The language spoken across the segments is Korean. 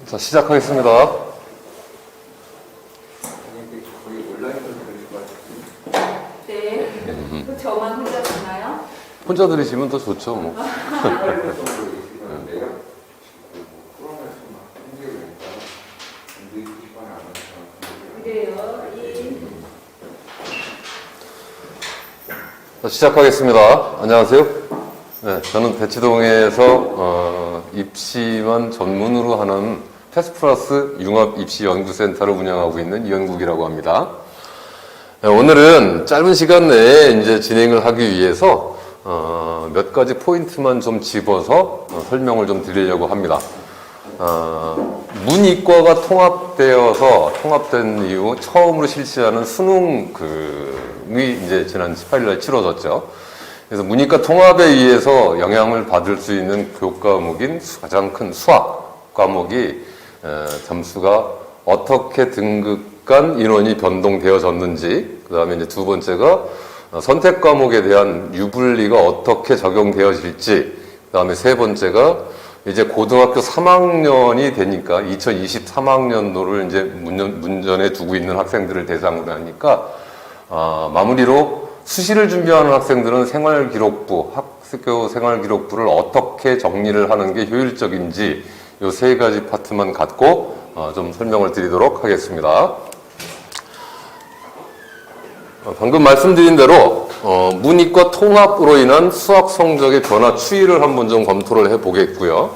자, 시작하겠습니다. 네. 저만 혼자 듣나요? 혼자 들으시면 더 좋죠, 뭐. 그래요. 자, 시작하겠습니다. 안녕하세요. 네, 저는 대치동에서 입시만 전문으로 하는 패스플러스 융합입시연구센터를 운영하고 있는 이현국이라고 합니다. 네, 오늘은 짧은 시간 내에 이제 진행을 하기 위해서 몇 가지 포인트만 좀 집어서 설명을 좀 드리려고 합니다. 문이과가 통합된 이후 처음으로 실시하는 수능이 이제 지난 18일날 치러졌죠. 그래서 문이과 통합에 의해서 영향을 받을 수 있는 교과 과목인 가장 큰 수학 과목이 점수가 어떻게 등급 간 인원이 변동되어졌는지, 그 다음에 이제 두 번째가 선택 과목에 대한 유불리가 어떻게 적용되어질지, 그 다음에 세 번째가 이제 고등학교 3학년이 되니까 2023학년도를 이제 문전에 두고 있는 학생들을 대상으로 하니까 마무리로 수시를 준비하는 학생들은 생활기록부, 학교 생활기록부를 어떻게 정리를 하는 게 효율적인지 이 세 가지 파트만 갖고 좀 설명을 드리도록 하겠습니다. 방금 말씀드린 대로 문이과 통합으로 인한 수학 성적의 변화 추이를 한번 좀 검토를 해보겠고요.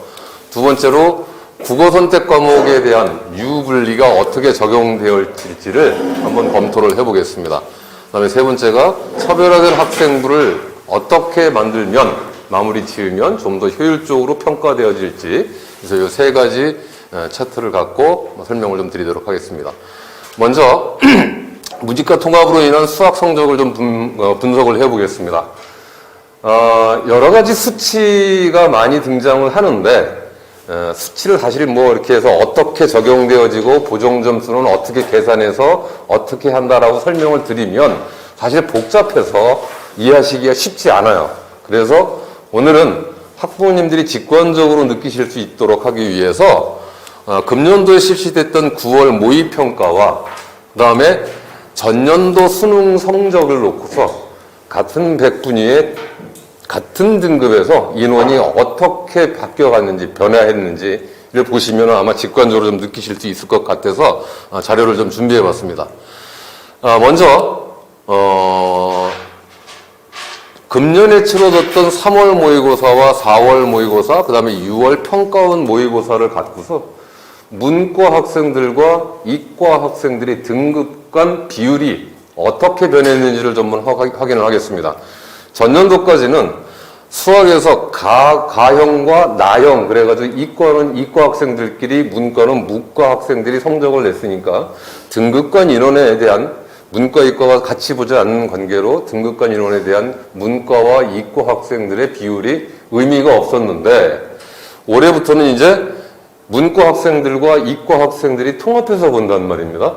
두 번째로 국어 선택 과목에 대한 유불리가 어떻게 적용되어질지를 한번 검토를 해보겠습니다. 그 다음에 세 번째가 차별화된 학생부를 어떻게 만들면, 마무리 지으면 좀 더 효율적으로 평가되어질지, 그래서 이 세 가지 차트를 갖고 설명을 좀 드리도록 하겠습니다. 먼저 문이과 통합으로 인한 수학 성적을 좀 분석을 해보겠습니다. 여러 가지 수치가 많이 등장을 하는데, 수치를 사실 뭐 이렇게 해서 어떻게 적용되어지고 보정점수는 어떻게 계산해서 어떻게 한다라고 설명을 드리면 사실 복잡해서 이해하시기가 쉽지 않아요. 그래서 오늘은 학부모님들이 직관적으로 느끼실 수 있도록 하기 위해서 금년도에 실시됐던 9월 모의평가와 그 다음에 전년도 수능 성적을 놓고서 같은 100분위에 같은 등급에서 인원이 어떻게 바뀌어갔는지, 변화했는지를 보시면 아마 직관적으로 좀 느끼실 수 있을 것 같아서 자료를 좀 준비해 봤습니다. 먼저, 금년에 치러졌던 3월 모의고사와 4월 모의고사, 그 다음에 6월 평가원 모의고사를 갖고서 문과 학생들과 이과 학생들의 등급 간 비율이 어떻게 변했는지를 좀 확인을 하겠습니다. 전년도까지는 수학에서 가형과 나형, 그래가지고 이과는 이과 학생들끼리, 문과는 문과 학생들이 성적을 냈으니까 등급 간 인원에 대한 문과, 이과가 같이 보지 않는 관계로 등급 간 인원에 대한 문과와 이과 학생들의 비율이 의미가 없었는데, 올해부터는 이제 문과 학생들과 이과 학생들이 통합해서 본단 말입니다.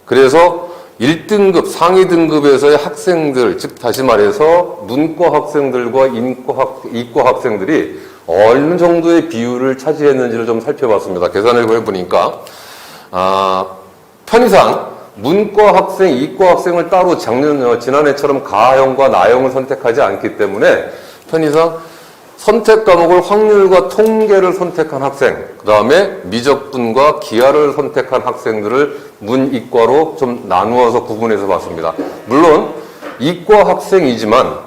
그래서 1등급, 상위 등급에서의 학생들, 즉 다시 말해서 문과 학생들과 이과 학생들이 어느 정도의 비율을 차지했는지를 좀 살펴봤습니다. 계산을 해보니까 편의상 문과 학생, 이과 학생을 따로 지난해처럼 가형과 나형을 선택하지 않기 때문에 편의상 선택 과목을 확률과 통계를 선택한 학생, 그 다음에 미적분과 기하를 선택한 학생들을 문이과로 좀 나누어서 구분해서 봤습니다. 물론 이과 학생이지만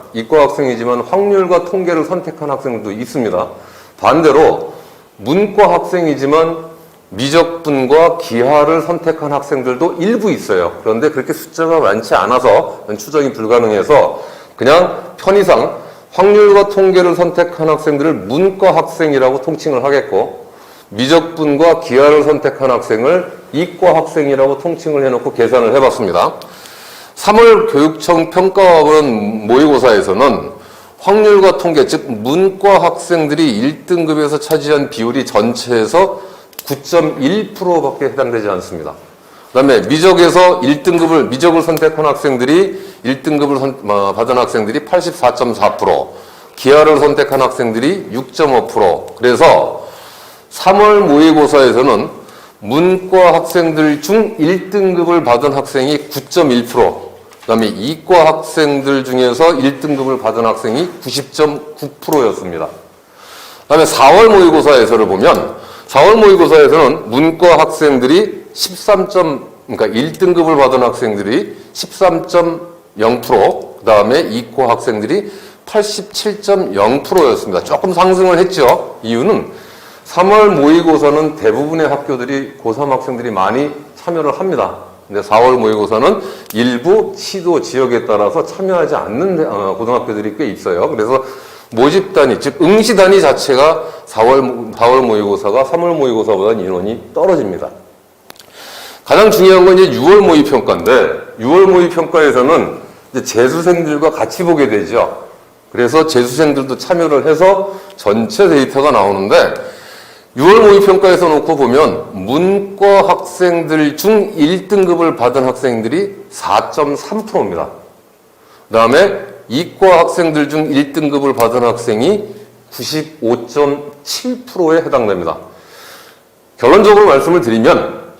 확률과 통계를 선택한 학생들도 있습니다. 반대로 문과 학생이지만 미적분과 기하를 선택한 학생들도 일부 있어요. 그런데 그렇게 숫자가 많지 않아서 추정이 불가능해서 그냥 편의상 확률과 통계를 선택한 학생들을 문과 학생이라고 통칭을 하겠고, 미적분과 기하를 선택한 학생을 이과 학생이라고 통칭을 해놓고 계산을 해봤습니다. 3월 교육청 평가원 모의고사에서는 확률과 통계, 즉 문과 학생들이 1등급에서 차지한 비율이 전체에서 9.1%밖에 해당되지 않습니다. 그 다음에 미적에서 미적을 선택한 학생들이 1등급을 받은 학생들이 84.4%, 기하를 선택한 학생들이 6.5%. 그래서 3월 모의고사에서는 문과 학생들 중 1등급을 받은 학생이 9.1%, 그다음에 이과 학생들 중에서 1등급을 받은 학생이 90.9%였습니다. 그다음에 4월 모의고사에서를 보면 4월 모의고사에서는 문과 학생들이 그러니까 1등급을 받은 학생들이 13.0%, 그다음에 이과 학생들이 87.0%였습니다. 조금 상승을 했죠. 이유는 3월 모의고사는 대부분의 학교들이 고3 학생들이 많이 참여를 합니다. 근데 4월 모의고사는 일부 시도 지역에 따라서 참여하지 않는 고등학교들이 꽤 있어요. 그래서 모집 단위, 즉 응시 단위 자체가 4월 모의고사가 3월 모의고사보다는 인원이 떨어집니다. 가장 중요한 건 이제 6월 모의평가인데 6월 모의평가에서는 이제 재수생들과 같이 보게 되죠. 그래서 재수생들도 참여를 해서 전체 데이터가 나오는데 6월 모의평가에서 놓고 보면 문과 학생들 중 1등급을 받은 학생들이 4.3%입니다. 그 다음에 이과 학생들 중 1등급을 받은 학생이 95.7%에 해당됩니다. 결론적으로 말씀드리면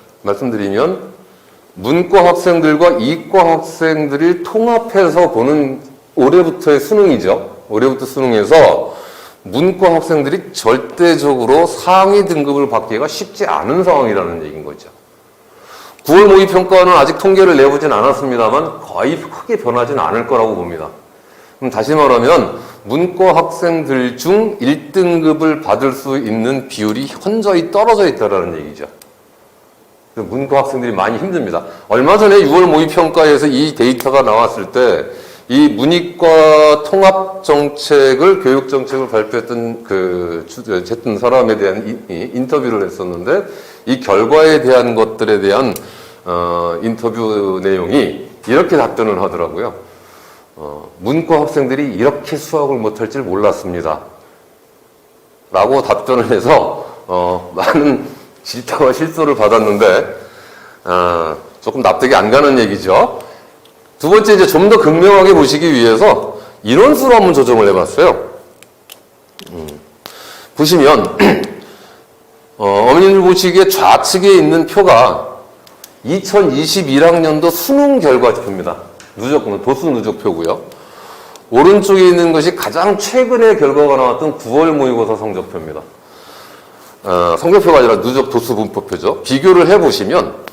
문과 학생들과 이과 학생들이 통합해서 보는 올해부터의 수능이죠. 올해부터 수능에서 문과 학생들이 절대적으로 상위 등급을 받기가 쉽지 않은 상황이라는 얘기인 거죠. 9월 모의평가는 아직 통계를 내보진 않았습니다만 거의 크게 변하진 않을 거라고 봅니다. 그럼 다시 말하면 문과 학생들 중 1등급을 받을 수 있는 비율이 현저히 떨어져 있다는 얘기죠. 문과 학생들이 많이 힘듭니다. 얼마 전에 6월 모의평가에서 이 데이터가 나왔을 때 이 문이과 통합정책을, 교육정책을 발표했던 어쨌든 사람에 대한 인터뷰를 했었는데 이 결과에 대한 것들에 대한 인터뷰 내용이 이렇게 답변을 하더라고요. 문과 학생들이 이렇게 수학을 못할 줄 몰랐습니다. 라고 답변을 해서 많은 질타와 실소를 받았는데 조금 납득이 안 가는 얘기죠. 두 번째, 이제 좀 더 극명하게 보시기 위해서 인원수로 한번 조정을 해봤어요. 보시면 어머님들 보시기에 좌측에 있는 표가 2021학년도 수능 결과표입니다. 도수 누적표고요. 오른쪽에 있는 것이 가장 최근에 결과가 나왔던 9월 모의고사 성적표입니다. 성적표가 아니라 누적 도수 분포표죠. 비교를 해보시면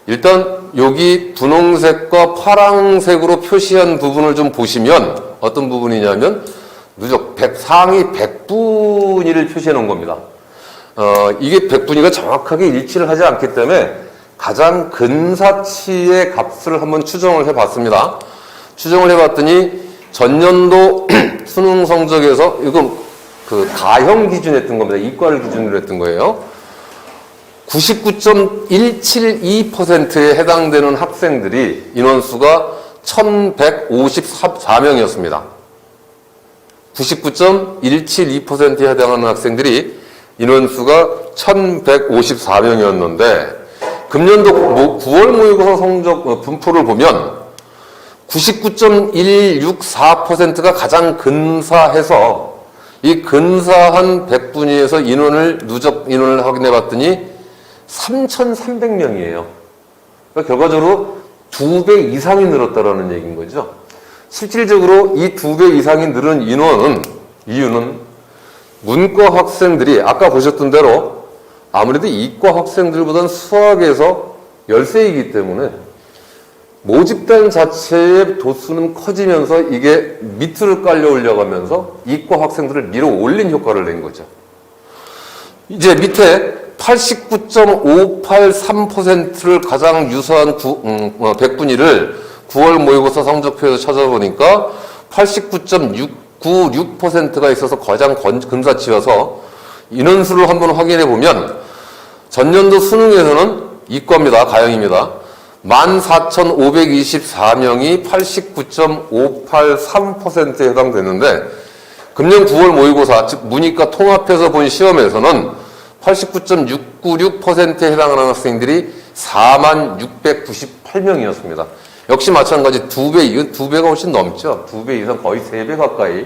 일단 여기 분홍색과 파란색으로 표시한 부분을 좀 보시면 어떤 부분이냐면 누적 상위 100분위를 표시해 놓은 겁니다. 이게 100분위가 정확하게 일치를 하지 않기 때문에 가장 근사치의 값을 한번 추정을 해봤습니다. 추정을 해봤더니 전년도 수능 성적에서 이건 가형 기준 했던 겁니다. 이과를 기준으로 했던 거예요. 99.172%에 해당되는 학생들이 인원수가 1154명이었습니다. 99.172%에 해당하는 학생들이 인원수가 1154명이었는데 금년도 9월 모의고사 성적 분포를 보면 99.164%가 가장 근사해서 이 근사한 100분위에서 누적 인원을 확인해 봤더니 3,300명이에요. 그러니까 결과적으로 2배 이상이 늘었다라는 얘기인 거죠. 실질적으로 이 2배 이상이 늘은 이유는 문과 학생들이 아까 보셨던 대로 아무래도 이과 학생들보다는 수학에서 열세이기 때문에 모집단 자체의 도수는 커지면서 이게 밑으로 깔려 올려가면서 이과 학생들을 밀어 올린 효과를 낸 거죠. 이제 밑에 89.583%를 가장 유사한 100분위를 9월 모의고사 성적표에서 찾아보니까 89.696%가 있어서 가장 근사치여서 인원수를 한번 확인해 보면 전년도 수능에서는 이과입니다. 가형입니다. 14,524명이 89.583%에 해당되는데 금년 9월 모의고사, 즉 문이과 통합해서 본 시험에서는 89.696%에 해당하는 학생들이 46,698명이었습니다. 역시 마찬가지 2배가 훨씬 넘죠. 2배 이상 거의 3배 가까이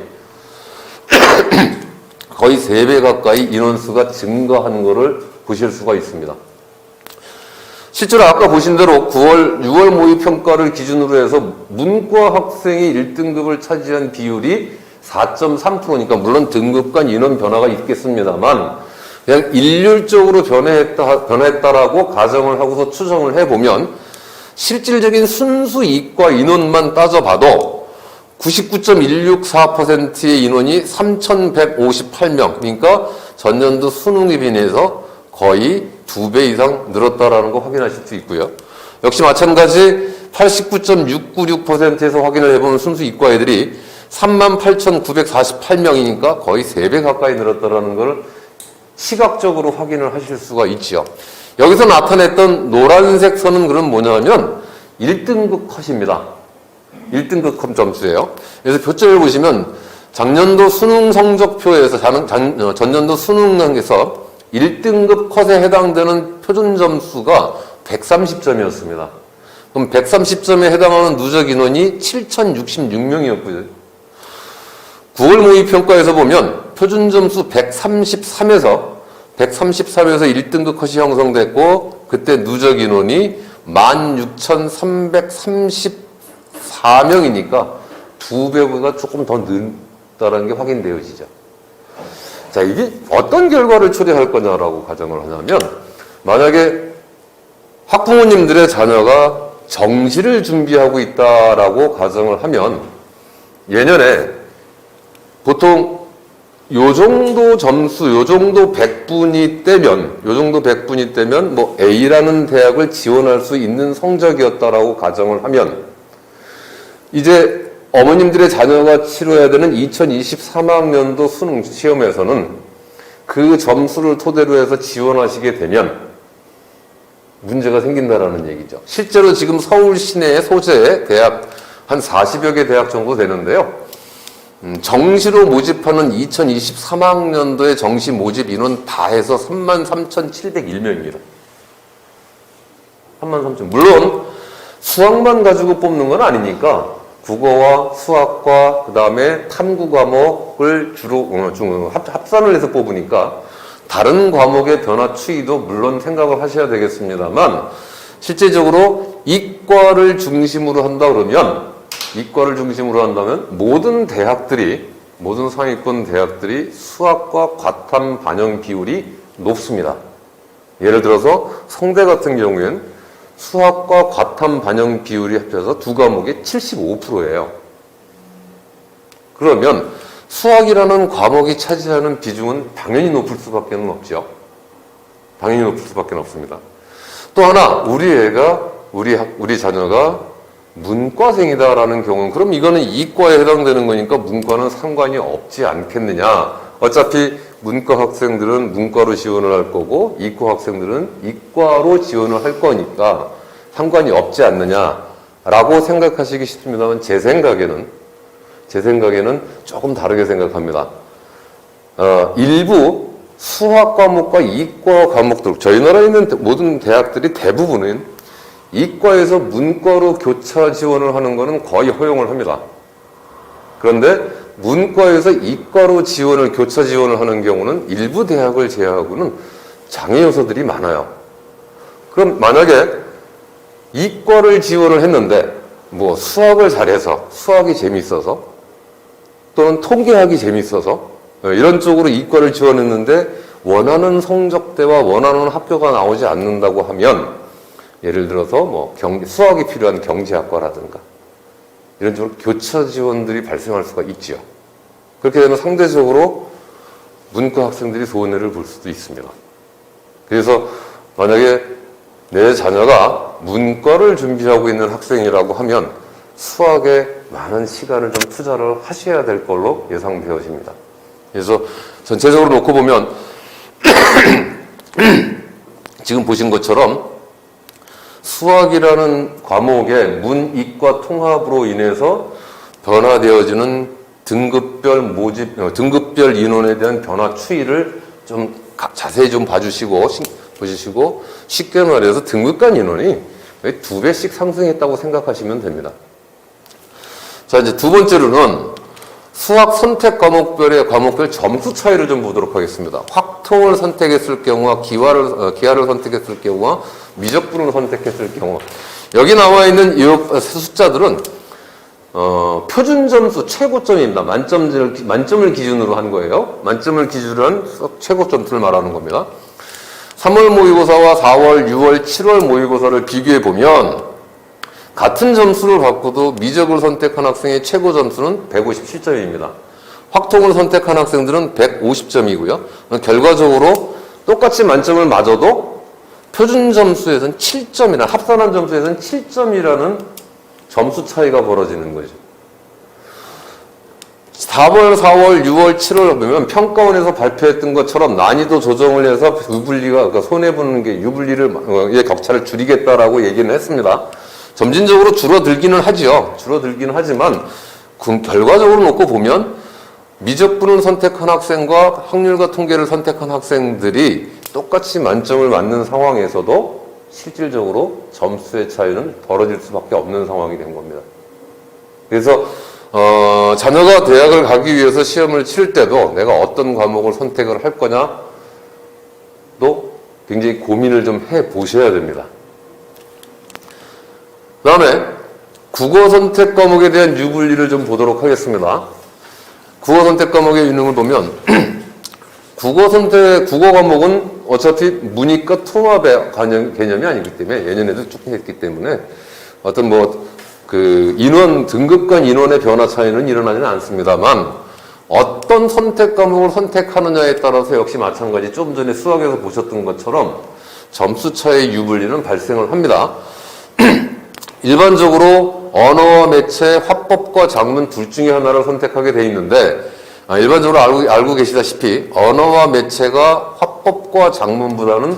거의 3배 가까이 인원수가 증가한 것을 보실 수가 있습니다. 실제로 아까 보신 대로 6월 모의평가를 기준으로 해서 문과 학생이 1등급을 차지한 비율이 4.3%니까 물론 등급 간 인원 변화가 있겠습니다만 그냥 일률적으로 변화했다라고 가정을 하고서 추정을 해보면 실질적인 순수 이과 인원만 따져봐도 99.164%의 인원이 3,158명, 그러니까 전년도 수능에 비해서 거의 2배 이상 늘었다라는 거 확인하실 수 있고요. 역시 마찬가지 89.696%에서 확인을 해보면 순수 이과 애들이 38,948명이니까 거의 3배 가까이 늘었다라는 걸 시각적으로 확인을 하실 수가 있죠. 여기서 나타냈던 노란색 선은 그럼 뭐냐면 1등급 컷입니다. 1등급 컷 점수예요. 그래서 표점을 보시면 작년도 수능 성적표에서 전년도 수능에서 1등급 컷에 해당되는 표준 점수가 130점이었습니다. 그럼 130점에 해당하는 누적 인원이 7,066명이었고요. 9월 모의평가에서 보면 표준 점수 133에서 1등급 컷이 형성됐고 그때 누적 인원이 16,334명이니까 2배보다 조금 더 늘다는 게 확인되어지죠. 자, 이게 어떤 결과를 초래할 거냐라고 가정을 하냐면 만약에 학부모님들의 자녀가 정시를 준비하고 있다라고 가정을 하면 예년에 보통 요 정도 점수, 요 정도 100분이 떼면 뭐 A라는 대학을 지원할 수 있는 성적이었다라고 가정을 하면 이제 어머님들의 자녀가 치러야 되는 2023학년도 수능 시험에서는 그 점수를 토대로 해서 지원하시게 되면 문제가 생긴다라는 얘기죠. 실제로 지금 서울 시내 소재의 대학 한 40여 개 대학 정도 되는데요. 정시로 모집하는 2023학년도의 정시 모집 인원 다 해서 33,701명입니다. 33,000. 물론 수학만 가지고 뽑는 건 아니니까 국어와 수학과 그 다음에 탐구 과목을 주로 합산을 해서 뽑으니까 다른 과목의 변화 추이도 물론 생각을 하셔야 되겠습니다만 실제적으로 이과를 중심으로 한다면 모든 상위권 대학들이 수학과 과탐 반영 비율이 높습니다. 예를 들어서 성대 같은 경우에는 수학과 과탐 반영 비율이 합쳐서 두 과목이 75%예요. 그러면 수학이라는 과목이 차지하는 비중은 당연히 높을 수밖에 없죠. 당연히 높을 수밖에 없습니다. 또 하나 우리 자녀가 문과생이다라는 경우는 그럼 이거는 이과에 해당되는 거니까 문과는 상관이 없지 않겠느냐. 어차피 문과 학생들은 문과로 지원을 할 거고 이과 학생들은 이과로 지원을 할 거니까 상관이 없지 않느냐라고 생각하시기 쉽습니다만 제 생각에는 조금 다르게 생각합니다. 일부 수학 과목과 이과 과목들 저희 나라에 있는 모든 대학들이 대부분은 이과에서 문과로 교차 지원을 하는 것은 거의 허용을 합니다. 그런데 문과에서 이과로 교차 지원을 하는 경우는 일부 대학을 제외하고는 장애 요소들이 많아요. 그럼 만약에 이과를 지원을 했는데 뭐 수학을 잘해서 수학이 재밌어서 또는 통계학이 재밌어서 이런 쪽으로 이과를 지원했는데 원하는 성적대와 원하는 학교가 나오지 않는다고 하면 예를 들어서 뭐 수학이 필요한 경제학과라든가 이런 쪽으로 교차 지원들이 발생할 수가 있죠. 그렇게 되면 상대적으로 문과 학생들이 손해를 볼 수도 있습니다. 그래서 만약에 내 자녀가 문과를 준비하고 있는 학생이라고 하면 수학에 많은 시간을 좀 투자를 하셔야 될 걸로 예상되어집니다. 그래서 전체적으로 놓고 보면 지금 보신 것처럼 수학이라는 과목의 문, 이과 통합으로 인해서 변화되어지는 등급별 인원에 대한 변화 추이를 좀 자세히 좀 보시고 쉽게 말해서 등급 간 인원이 2배씩 상승했다고 생각하시면 됩니다. 자, 이제 두 번째로는 수학 선택 과목별 점수 차이를 좀 보도록 하겠습니다. 확통을 선택했을 경우와 기하를 선택했을 경우와 미적분을 선택했을 경우, 여기 나와 있는 이 숫자들은 표준 점수 최고점입니다. 만점을 기준으로 한 거예요. 만점을 기준으로 한 최고 점수를 말하는 겁니다. 3월 모의고사와 4월, 6월, 7월 모의고사를 비교해 보면 같은 점수를 받고도 미적을 선택한 학생의 최고 점수는 157점입니다. 확통을 선택한 학생들은 150점이고요. 결과적으로 똑같이 만점을 맞아도 표준 점수에서는 7점이나 합산한 점수에서는 7점이라는 점수 차이가 벌어지는 거죠. 4월, 4월, 6월, 7월 보면 평가원에서 발표했던 것처럼 난이도 조정을 해서 유불리가, 그러니까 손해보는 게 유불리의 격차를 줄이겠다라고 얘기는 했습니다. 점진적으로 줄어들기는 하지요. 줄어들기는 하지만 결과적으로 놓고 보면 미적분을 선택한 학생과 확률과 통계를 선택한 학생들이 똑같이 만점을 맞는 상황에서도 실질적으로 점수의 차이는 벌어질 수밖에 없는 상황이 된 겁니다. 그래서 자녀가 대학을 가기 위해서 시험을 칠 때도 내가 어떤 과목을 선택을 할 거냐도 굉장히 고민을 좀 해보셔야 됩니다. 그 다음에 국어 선택 과목에 대한 유불리를 좀 보도록 하겠습니다. 국어 선택 과목의 유능을 보면 국어 과목은 어차피 문이과 통합의 개념이 아니기 때문에 예년에도 쭉 했기 때문에 어떤 등급 간 인원의 변화 차이는 일어나지는 않습니다만 어떤 선택 과목을 선택하느냐에 따라서 역시 마찬가지 좀 전에 수학에서 보셨던 것처럼 점수 차이의 유불리는 발생을 합니다. 일반적으로 언어와 매체, 화법과 작문 둘 중에 하나를 선택하게 돼 있는데 일반적으로 알고 계시다시피 언어와 매체가 화법과 작문보다는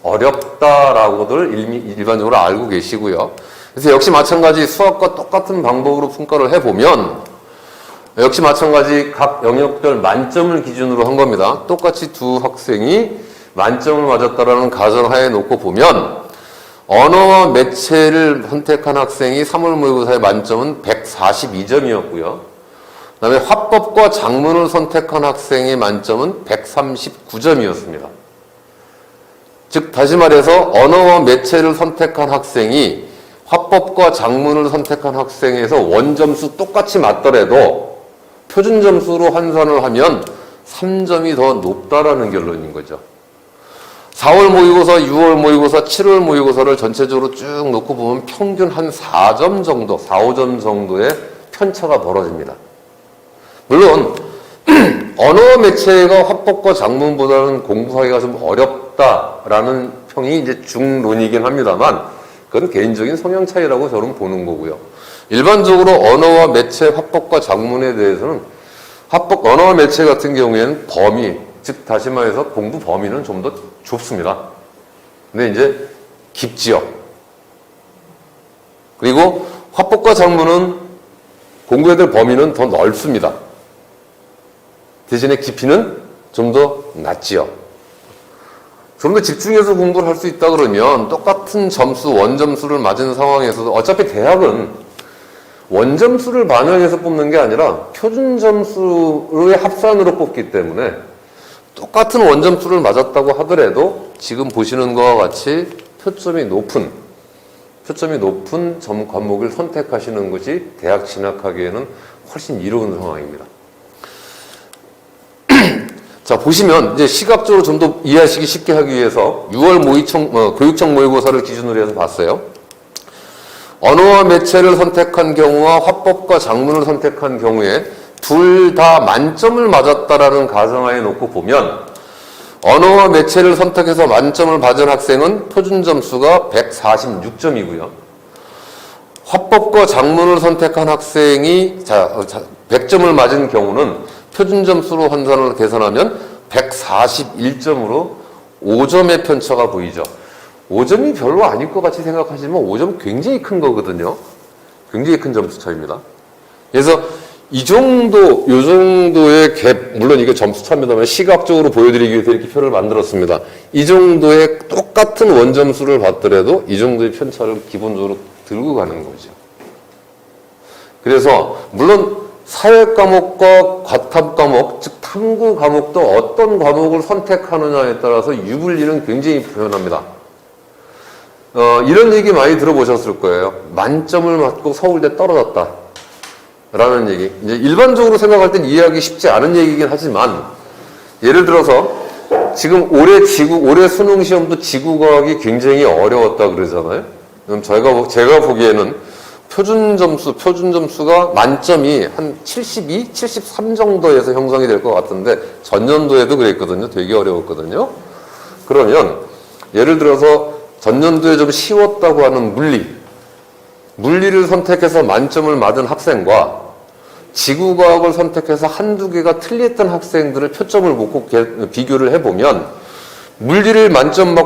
어렵다라고들 일반적으로 알고 계시고요. 그래서 역시 마찬가지 수학과 똑같은 방법으로 평가를 해보면 역시 마찬가지 각 영역별 만점을 기준으로 한 겁니다. 똑같이 두 학생이 만점을 맞았다라는 가정하에 놓고 보면 언어와 매체를 선택한 학생이 3월 모의고사의 만점은 142점이었고요. 그 다음에 화법과 작문을 선택한 학생의 만점은 139점이었습니다. 즉 다시 말해서 언어와 매체를 선택한 학생이 화법과 작문을 선택한 학생에서 원점수 똑같이 맞더라도 표준 점수로 환산을 하면 3점이 더 높다라는 결론인 거죠. 4월 모의고사, 6월 모의고사, 7월 모의고사를 전체적으로 쭉 놓고 보면 평균 한 4점 정도, 4, 5점 정도의 편차가 벌어집니다. 물론 언어 매체가 화법과 작문보다는 공부하기가 좀 어렵다라는 평이 이제 중론이긴 합니다만 그건 개인적인 성향 차이라고 저는 보는 거고요. 일반적으로 언어와 매체, 화법과 작문에 대해서는 언어와 매체 같은 경우에는 범위, 즉 다시 말해서 공부 범위는 좀 더 좁습니다. 근데 이제 깊지요. 그리고 화법과 작문은 공부해야 될 범위는 더 넓습니다. 대신에 깊이는 좀 더 낮지요. 좀 더 집중해서 공부를 할 수 있다 그러면 똑같은 점수, 원점수를 맞은 상황에서도 어차피 대학은 원점수를 반영해서 뽑는 게 아니라 표준 점수의 합산으로 뽑기 때문에 똑같은 원점수를 맞았다고 하더라도 지금 보시는 것과 같이 표점이 높은 과목을 선택하시는 것이 대학 진학하기에는 훨씬 이로운 상황입니다. 자, 보시면 이제 시각적으로 좀 더 이해하시기 쉽게 하기 위해서 6월 교육청 모의고사를 기준으로 해서 봤어요. 언어와 매체를 선택한 경우와 화법과 작문을 선택한 경우에 둘 다 만점을 맞았다라는 가정하에 놓고 보면 언어와 매체를 선택해서 만점을 받은 학생은 표준 점수가 146점이고요. 화법과 작문을 선택한 학생이 100점을 맞은 경우는 표준 점수로 환산을 계산하면 141점으로 5점의 편차가 보이죠. 5점이 별로 아닐 것 같이 생각하시면 5점 굉장히 큰 거거든요. 굉장히 큰 점수 차이입니다. 그래서 요 정도의 갭, 물론 이게 점수 차입니다만 시각적으로 보여드리기 위해서 이렇게 표를 만들었습니다. 이 정도의 똑같은 원점수를 받더라도 이 정도의 편차를 기본적으로 들고 가는 거죠. 그래서 물론 사회 과목과 과탐 과목, 즉 탐구 과목도 어떤 과목을 선택하느냐에 따라서 유불리는 굉장히 변합니다. 이런 얘기 많이 들어보셨을 거예요. 만점을 맞고 서울대 떨어졌다. 라는 얘기. 이제 일반적으로 생각할 땐 이해하기 쉽지 않은 얘기긴 하지만, 예를 들어서 지금 올해 수능 시험도 지구과학이 굉장히 어려웠다 그러잖아요. 그럼 제가 보기에는 표준 점수가 만점이 한 72, 73 정도에서 형성이 될 것 같은데, 전년도에도 그랬거든요. 되게 어려웠거든요. 그러면 예를 들어서 전년도에 좀 쉬웠다고 하는 물리를 선택해서 만점을 맞은 학생과 지구과학을 선택해서 한두 개가 틀렸던 학생들을 표점을 놓고 비교를 해보면, 물리를 만점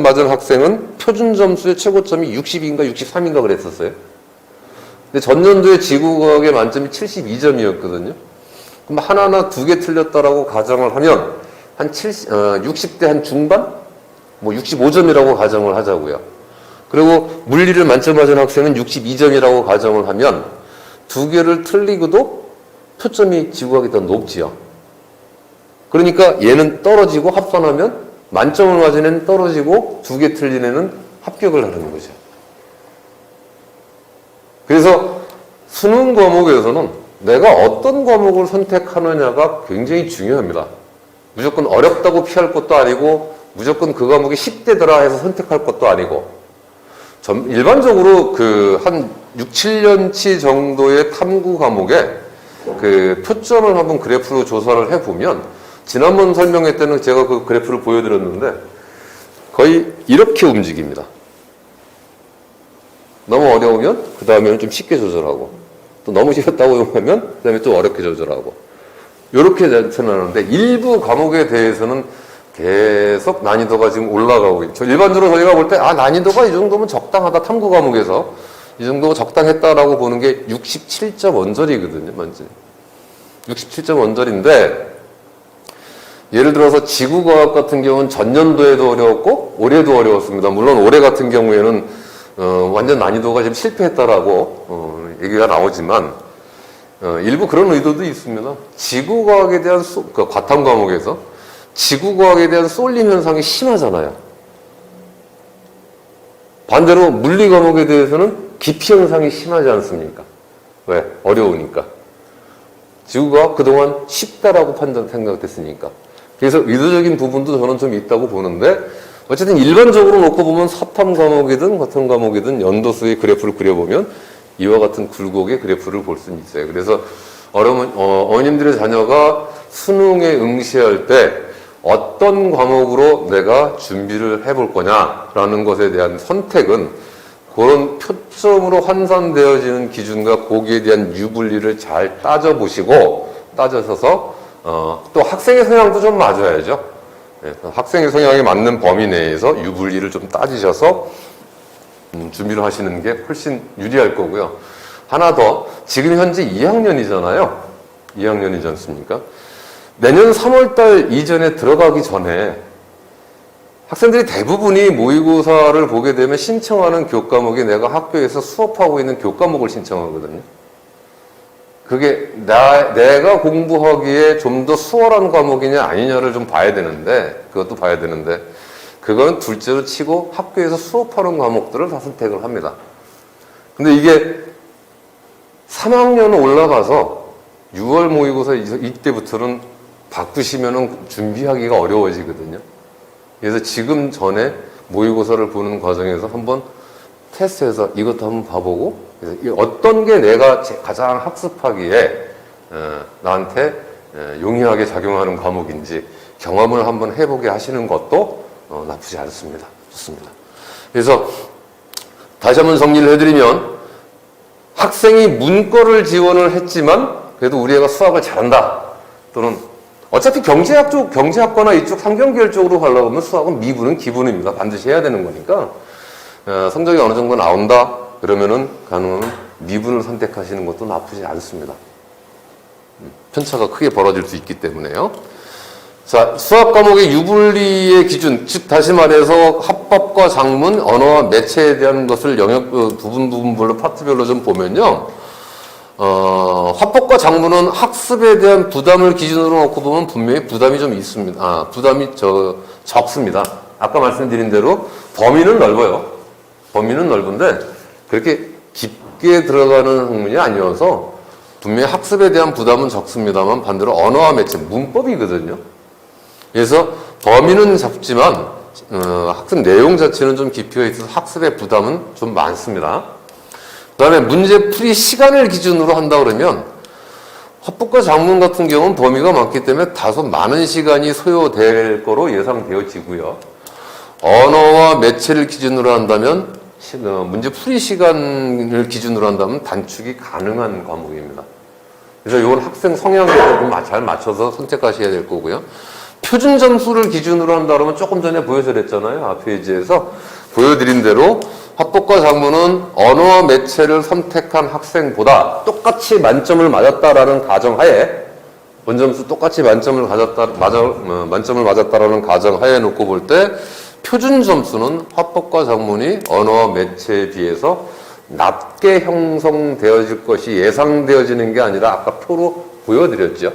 맞은 학생은 표준 점수의 최고점이 60인가 63인가 그랬었어요. 근데 전년도에 지구과학의 만점이 72점이었거든요. 그럼 하나나 두 개 틀렸다라고 가정을 하면 한 60대 한 중반? 뭐 65점이라고 가정을 하자고요. 그리고 물리를 만점 맞은 학생은 62점이라고 가정을 하면 두 개를 틀리고도 표점이 지구과학이 더 높지요. 그러니까 얘는 떨어지고 합산하면 만점을 맞은 애는 떨어지고 두 개 틀린 애는 합격을 하는 거죠. 그래서 수능 과목에서는 내가 어떤 과목을 선택하느냐가 굉장히 중요합니다. 무조건 어렵다고 피할 것도 아니고 무조건 그 과목이 10대더라 해서 선택할 것도 아니고, 일반적으로 한 6, 7년치 정도의 탐구 과목에 표점을 한번 그래프로 조사를 해보면, 지난번 설명회 때는 제가 그 그래프를 보여드렸는데 거의 이렇게 움직입니다. 너무 어려우면 그 다음에는 좀 쉽게 조절하고, 또 너무 쉬웠다고 하면 그 다음에 또 어렵게 조절하고, 이렇게 나타나는데 일부 과목에 대해서는 계속 난이도가 지금 올라가고 있죠. 일반적으로 저희가 볼 때 난이도가 이 정도면 적당하다, 탐구 과목에서 이 정도가 적당했다라고 보는 게 67.원절이거든요. 67.원절인데 예를 들어서 지구과학 같은 경우는 전년도에도 어려웠고 올해도 어려웠습니다. 물론 올해 같은 경우에는 완전 난이도가 지금 실패했다라고 얘기가 나오지만, 일부 그런 의도도 있습니다. 지구과학에 대한 과탐 과목에서 지구과학에 대한 쏠림 현상이 심하잖아요. 반대로 물리 과목에 대해서는 기피 현상이 심하지 않습니까? 왜? 어려우니까. 지구과학 그동안 쉽다라고 생각됐으니까. 그래서 의도적인 부분도 저는 좀 있다고 보는데, 어쨌든 일반적으로 놓고 보면 사탐 과목이든 과탐 과목이든 연도수의 그래프를 그려보면 이와 같은 굴곡의 그래프를 볼 수는 있어요. 그래서 어머님들의 자녀가 수능에 응시할 때 어떤 과목으로 내가 준비를 해볼 거냐라는 것에 대한 선택은 그런 표점으로 환산되어지는 기준과 거기에 대한 유불리를 잘 따져서 또 학생의 성향도 좀 맞아야죠. 학생의 성향에 맞는 범위 내에서 유불리를 좀 따지셔서 준비를 하시는 게 훨씬 유리할 거고요. 하나 더, 지금 현재 2학년이잖아요. 2학년이지 않습니까? 내년 3월달 이전에 들어가기 전에 학생들이 대부분이 모의고사를 보게 되면 신청하는 교과목이 내가 학교에서 수업하고 있는 교과목을 신청하거든요. 그게 내가 공부하기에 좀 더 수월한 과목이냐 아니냐를 좀 봐야 되는데, 그것도 봐야 되는데, 그건 둘째로 치고 학교에서 수업하는 과목들을 다 선택을 합니다. 근데 이게 3학년 올라가서 6월 모의고사 이때부터는 바꾸시면은 준비하기가 어려워지거든요. 그래서 지금 전에 모의고사를 보는 과정에서 한번 테스트해서 이것도 한번 봐보고, 어떤 게 내가 가장 학습하기에 나한테 용이하게 작용하는 과목인지 경험을 한번 해보게 하시는 것도 나쁘지 않습니다. 좋습니다. 그래서 다시 한번 정리를 해드리면, 학생이 문과를 지원을 했지만 그래도 우리 애가 수학을 잘한다, 또는 어차피 경제학과나 이쪽 상경계열 쪽으로 가려고 하면 수학은 미분은 기분입니다. 반드시 해야 되는 거니까 성적이 어느 정도 나온다 그러면은 가능하면 미분을 선택하시는 것도 나쁘지 않습니다. 편차가 크게 벌어질 수 있기 때문에요. 자, 수학 과목의 유불리의 기준, 즉 다시 말해서 합법과 작문, 언어와 매체에 대한 것을 영역 부분별로 파트별로 좀 보면요. 화법과 작문은 학습에 대한 부담을 기준으로 놓고 보면 분명히 부담이 좀 있습니다. 부담이 적습니다. 아까 말씀드린 대로 범위는 넓어요. 범위는 넓은데 그렇게 깊게 들어가는 학문이 아니어서 분명히 학습에 대한 부담은 적습니다만 반대로 언어와 매체, 문법이거든요. 그래서 범위는 작지만 학습 내용 자체는 좀 깊이가 있어서 학습의 부담은 좀 많습니다. 그 다음에 문제 풀이 시간을 기준으로 한다 그러면 화법과 작문 같은 경우는 범위가 많기 때문에 다소 많은 시간이 소요될 거로 예상되어지고요. 언어와 매체를 기준으로 한다면 문제 풀이 시간을 기준으로 한다면 단축이 가능한 과목입니다. 그래서 이건 학생 성향에 잘 맞춰서 선택하셔야 될 거고요. 표준 점수를 기준으로 한다 그러면 조금 전에 보여드렸잖아요. 앞 페이지에서 보여드린 대로 화법과 작문은 언어와 매체를 선택한 학생보다 똑같이 만점을 맞았다라는 가정하에 원점수 똑같이 만점을 맞았다라는 가정하에 놓고 볼 때 표준 점수는 화법과 작문이 언어와 매체에 비해서 낮게 형성되어질 것이 예상되어지는 게 아니라 아까 표로 보여드렸죠.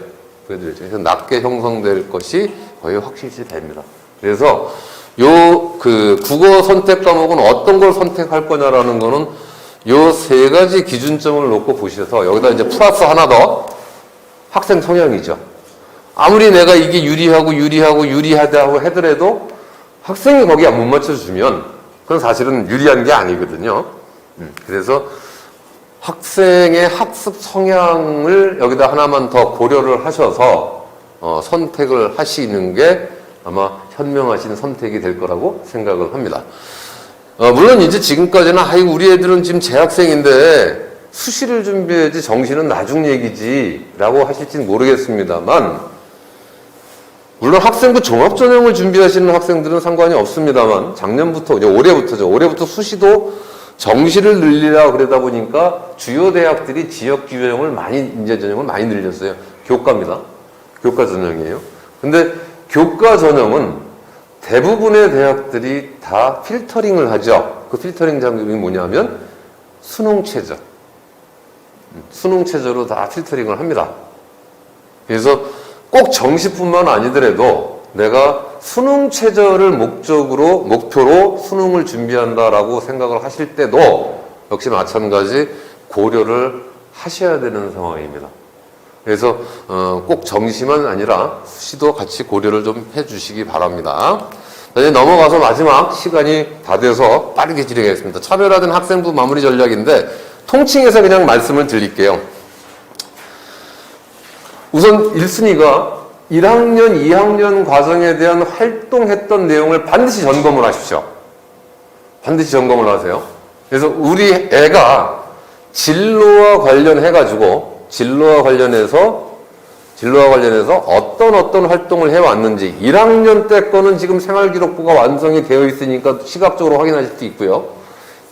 그래서 낮게 형성될 것이 거의 확실시 됩니다. 그래서 국어 선택 과목은 어떤 걸 선택할 거냐라는 거는 요 세 가지 기준점을 놓고 보셔서 여기다 이제 플러스 하나 더 학생 성향이죠. 아무리 내가 이게 유리하다고 하더라도 학생이 거기 못 맞춰주면 그건 사실은 유리한 게 아니거든요. 그래서 학생의 학습 성향을 여기다 하나만 더 고려를 하셔서 선택을 하시는 게 아마 현명하신 선택이 될 거라고 생각을 합니다. 물론 이제 지금까지는 우리 애들은 지금 재학생인데 수시를 준비해야지 정시는 나중 얘기지 라고 하실지는 모르겠습니다만 물론 학생부 종합전형을 준비하시는 학생들은 상관이 없습니다만 작년부터 이제 올해부터 수시도 정시를 늘리라 그러다 보니까 주요 대학들이 지역 전형을 인재 전형을 많이 늘렸어요. 교과입니다. 교과 전형이에요. 근데 교과 전형은 대부분의 대학들이 다 필터링을 하죠. 그 필터링 장점이 뭐냐면 수능 최저. 수능 최저로 다 필터링을 합니다. 그래서 꼭 정시뿐만 아니더라도 내가 수능 최저를 목표로 수능을 준비한다라고 생각을 하실 때도 역시 마찬가지 고려를 하셔야 되는 상황입니다. 그래서 꼭 정시만 아니라 수시도 같이 고려를 좀 해주시기 바랍니다. 이제 넘어가서 마지막 시간이 다 돼서 빠르게 진행하겠습니다. 차별화된 학생부 마무리 전략인데 통칭해서 그냥 말씀을 드릴게요. 우선 1순위가 1학년, 2학년 과정에 대한 활동했던 내용을 반드시 점검을 하십시오. 반드시 점검을 하세요. 그래서 우리 애가 진로와 관련해서 어떤 활동을 해왔는지 1학년 때 거는 지금 생활기록부가 완성이 되어 있으니까 시각적으로 확인하실 수 있고요.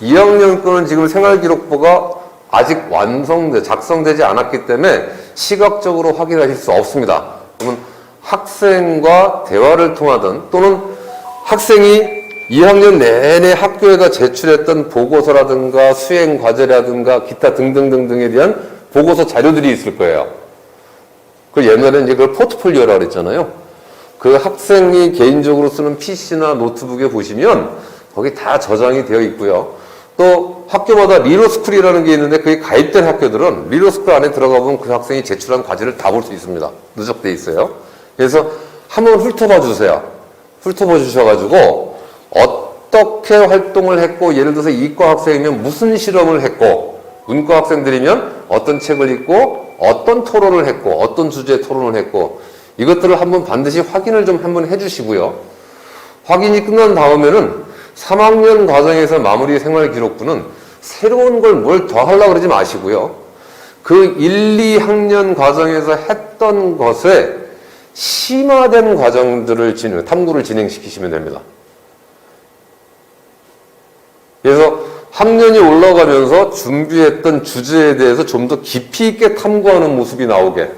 2학년 거는 지금 생활기록부가 아직 작성되지 않았기 때문에 시각적으로 확인하실 수 없습니다. 그러면 학생과 대화를 통하든 또는 학생이 2학년 내내 학교에다 제출했던 보고서라든가 수행 과제라든가 기타 등등등등에 대한 보고서 자료들이 있을 거예요. 그 옛날에 이제 그걸 포트폴리오라고 그랬잖아요. 그 학생이 개인적으로 쓰는 PC나 노트북에 보시면 거기 다 저장이 되어 있고요. 또 학교마다 리로스쿨이라는 게 있는데 그게 가입된 학교들은 리로스쿨 안에 들어가 보면 그 학생이 제출한 과제를 다 볼 수 있습니다. 누적돼 있어요. 그래서 한번 훑어봐 주세요. 훑어봐 주셔가지고 어떻게 활동을 했고 예를 들어서 이과 학생이면 무슨 실험을 했고 문과 학생들이면 어떤 책을 읽고 어떤 토론을 했고 어떤 주제의 토론을 했고 이것들을 한번 반드시 확인을 좀 한번 해주시고요. 확인이 끝난 다음에는 3학년 과정에서 마무리 생활기록부는 새로운 걸 뭘 더 하려고 그러지 마시고요. 그 1, 2학년 과정에서 했던 것에 심화된 과정들을 탐구를 진행시키시면 됩니다. 그래서 학년이 올라가면서 준비했던 주제에 대해서 좀 더 깊이 있게 탐구하는 모습이 나오게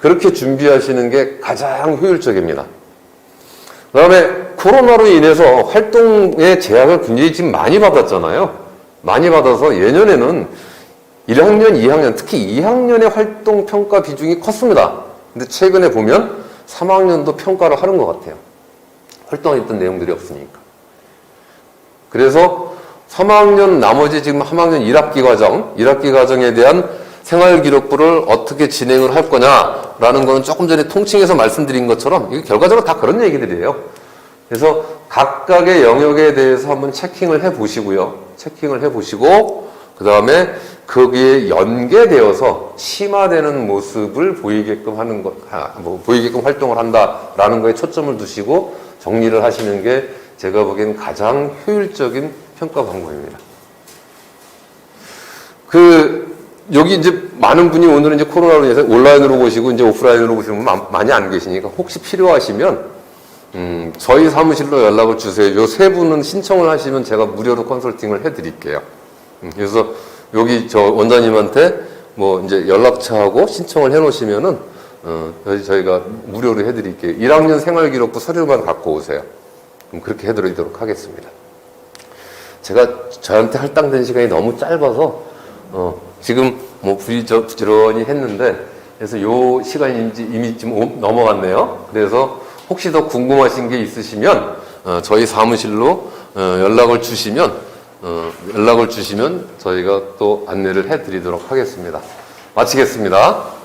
그렇게 준비하시는 게 가장 효율적입니다. 그 다음에 코로나로 인해서 활동의 제약을 굉장히 지금 많이 받았잖아요. 많이 받아서 예년에는 1학년, 2학년, 특히 2학년의 활동 평가 비중이 컸습니다. 근데 최근에 보면 3학년도 평가를 하는 것 같아요. 활동했던 내용들이 없으니까. 그래서 3학년 나머지 지금 3학년 1학기 과정에 대한 생활기록부를 어떻게 진행을 할 거냐라는 거는 조금 전에 통칭해서 말씀드린 것처럼 이게 결과적으로 다 그런 얘기들이에요. 그래서 각각의 영역에 대해서 한번 체킹을 해 보시고요. 체킹을 해 보시고 그 다음에 거기에 연계되어서 심화되는 모습을 보이게끔 하는 것, 보이게끔 활동을 한다라는 거에 초점을 두시고 정리를 하시는 게 제가 보기엔 가장 효율적인 평가 방법입니다. 여기 이제 많은 분이 오늘은 이제 코로나로 인해서 온라인으로 보시고 이제 오프라인으로 보시는 분 많이 안 계시니까 혹시 필요하시면, 저희 사무실로 연락을 주세요. 요 세 분은 신청을 하시면 제가 무료로 컨설팅을 해 드릴게요. 그래서 여기 저 원장님한테 뭐 이제 연락처하고 신청을 해 놓으시면은, 저희가 무료로 해 드릴게요. 1학년 생활기록부 서류만 갖고 오세요. 그렇게 해 드리도록 하겠습니다. 제가 저한테 할당된 시간이 너무 짧아서, 지금 뭐 부지런히 했는데, 그래서 요 시간이 이미 좀 넘어갔네요. 그래서 혹시 더 궁금하신 게 있으시면, 저희 사무실로 연락을 주시면 저희가 또 안내를 해 드리도록 하겠습니다. 마치겠습니다.